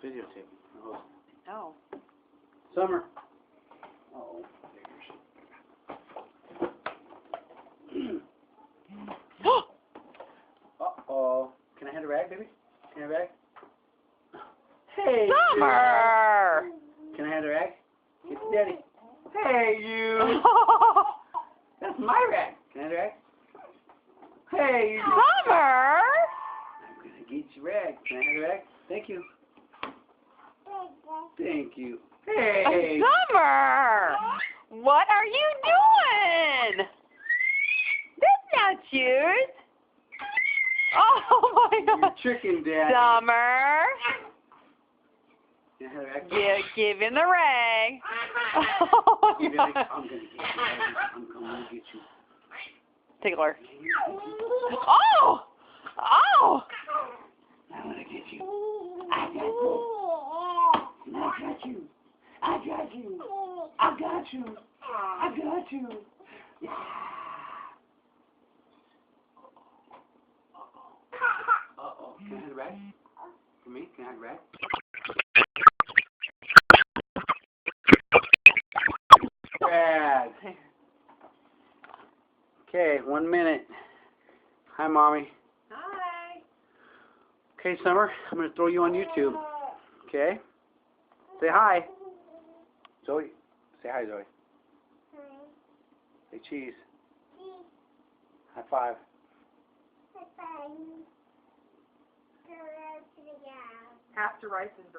videotaping. Oh. Oh. Summer. Uh-oh. Uh-oh. Can I have a rag, baby? Can I have a rag? Hey, Summer! Can I have a rag? Get to daddy. Hey, you. That's my rag. Can I have a rag? Hey, you. Summer! I'm going to get you rag. Can I have a rag? Thank you. Thank you. Hey. Summer! What are you doing? That's not yours. Oh my You're God. tricking Daddy. Summer. Can I have a rag? Give him the rag. Oh I'm my going God. to get you. I'm going to get you. Tickler. Oh! Oh! I'm going to get you. I got you. I got you. I got you. I got you. Yeah. Uh-oh. Can I have a rag? For me? Can I have a rag? Rag. Okay, 1 minute. Hi, Mommy. Hi. Okay, Summer, I'm going to throw you on YouTube. Okay? Say hi. Zoe. Say hi, Zoe. Say cheese. High five. After rice and